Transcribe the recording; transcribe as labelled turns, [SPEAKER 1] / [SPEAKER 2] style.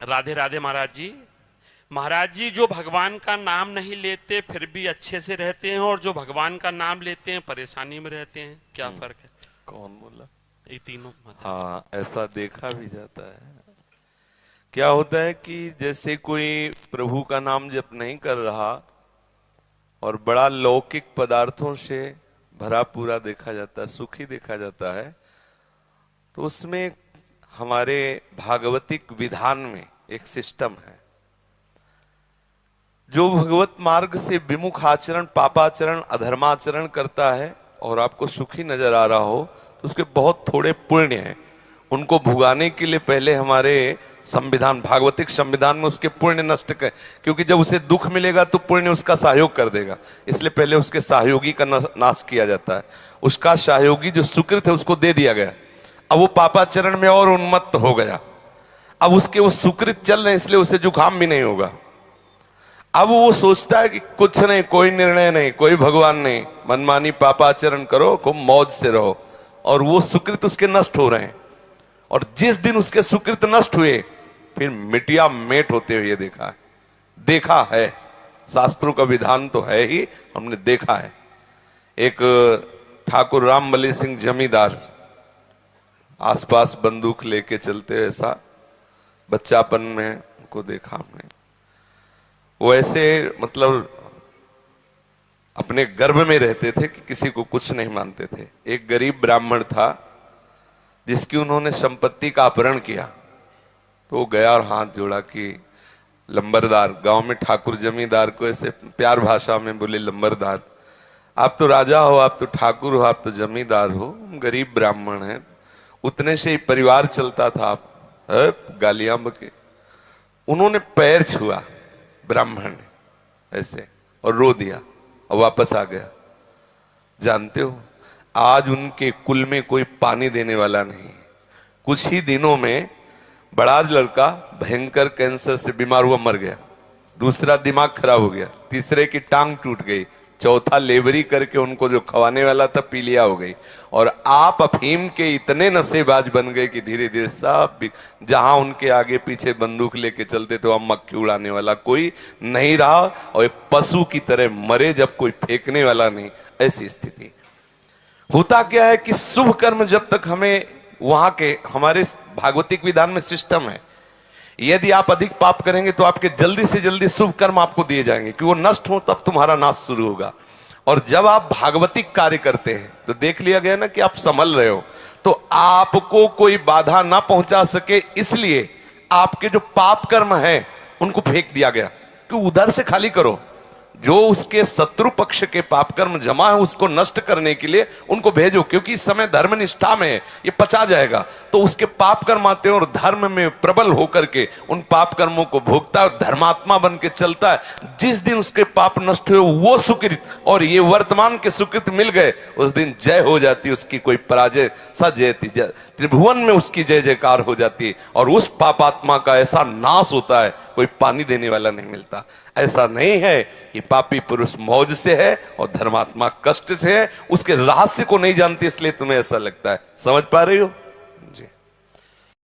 [SPEAKER 1] राधे राधे महाराज जी। महाराज जी, जो भगवान का नाम नहीं लेते फिर भी अच्छे से रहते हैं, और जो भगवान का नाम लेते हैं परेशानी में रहते हैं, क्या फर्क है?
[SPEAKER 2] कौन बोला?
[SPEAKER 1] ये तीनों मतलब।
[SPEAKER 2] हाँ, ऐसा देखा भी जाता है। क्या होता है कि जैसे कोई प्रभु का नाम जप नहीं कर रहा और बड़ा लौकिक पदार्थों से भरा पूरा देखा जाता है, सुखी देखा जाता है, तो उसमें हमारे भागवतिक विधान में एक सिस्टम है। जो भगवत मार्ग से विमुख आचरण, पापाचरण, अधर्माचरण करता है और आपको सुखी नजर आ रहा हो, तो उसके बहुत थोड़े पुण्य हैं। उनको भुगाने के लिए पहले हमारे संविधान, भागवतिक संविधान में उसके पुण्य नष्ट कर, क्योंकि जब उसे दुख मिलेगा तो पुण्य उसका सहयोग कर देगा, इसलिए पहले उसके सहयोगी का नाश किया जाता है। उसका सहयोगी जो सुकृत है उसको दे दिया गया। अब वो पापाचरण में और उन्मत्त हो गया। अब उसके वो सुकृत चल रहे, इसलिए उसे जुकाम भी नहीं होगा। अब वो सोचता है कि कुछ नहीं, कोई निर्णय नहीं, कोई भगवान नहीं, मनमानी पापाचरण करो, खूब मौज से रहो, और वो सुकृत उसके नष्ट हो रहे हैं। और जिस दिन उसके सुकृत नष्ट हुए, फिर मिटिया मेट होते हुए देखा है। शास्त्रों का विधान तो है ही, हमने देखा है। एक ठाकुर रामबली सिंह जमींदार आसपास बंदूक लेके चलते, ऐसा बच्चापन में उनको देखा हमने। वो ऐसे मतलब अपने गर्भ में रहते थे कि किसी को कुछ नहीं मानते थे। एक गरीब ब्राह्मण था जिसकी उन्होंने संपत्ति का अपहरण किया, तो वो गया और हाथ जोड़ा कि लंबरदार, गांव में ठाकुर जमींदार को ऐसे प्यार भाषा में बोले, लंबरदार, आप तो राजा हो, आप तो ठाकुर हो, आप तो जमींदार हो, गरीब ब्राह्मण हैं, उतने से ही परिवार चलता था, आप गालियां बके। उन्होंने पैर छुआ ब्राह्मण ने ऐसे और रो दिया और वापस आ गया। जानते हो, आज उनके कुल में कोई पानी देने वाला नहीं। कुछ ही दिनों में बड़ा लड़का भयंकर कैंसर से बीमार हुआ, मर गया। दूसरा दिमाग खराब हो गया, तीसरे की टांग टूट गई, चौथा लेबरी करके उनको जो खवाने वाला था पीलिया हो गई। और आप अफीम के इतने नशेबाज बन गए कि धीरे धीरे सब, जहां उनके आगे पीछे बंदूक लेके चलते थे वहां मक्खी उड़ाने वाला कोई नहीं रहा, और एक पशु की तरह मरे जब कोई फेंकने वाला नहीं, ऐसी स्थिति। होता क्या है कि शुभ कर्म जब तक हमें वहां के, हमारे भागवतिक विधान में सिस्टम है, यदि आप अधिक पाप करेंगे तो आपके जल्दी से जल्दी शुभ कर्म आपको दिए जाएंगे कि वो नष्ट हो, तब तुम्हारा नाश शुरू होगा। और जब आप भागवतिक कार्य करते हैं तो देख लिया गया ना कि आप संभल रहे हो, तो आपको कोई बाधा ना पहुंचा सके, इसलिए आपके जो पाप कर्म हैं उनको फेंक दिया गया कि उधर से खाली करो। जो उसके शत्रु पक्ष के पाप कर्म जमा है उसको नष्ट करने के लिए उनको भेजो, क्योंकि इस समय धर्म निष्ठा में है, ये पचा जाएगा। तो उसके पाप कर्म आते हैं और धर्म में प्रबल होकर के उन पाप कर्मों को भोगता है, धर्मात्मा बन के चलता है। जिस दिन उसके पाप नष्ट हुए वो सुकृत और ये वर्तमान के सुकृत मिल गए, उस दिन जय हो जाती, उसकी कोई पराजय सजयती, त्रिभुवन में उसकी जय जयकार हो जाती, और उस पापात्मा का ऐसा नाश होता है, कोई पानी देने वाला नहीं मिलता। ऐसा नहीं है कि पापी पुरुष मौज से है और धर्मात्मा कष्ट से है, उसके रहस्य को नहीं जानती, इसलिए तुम्हें ऐसा लगता है। समझ पा रही हो?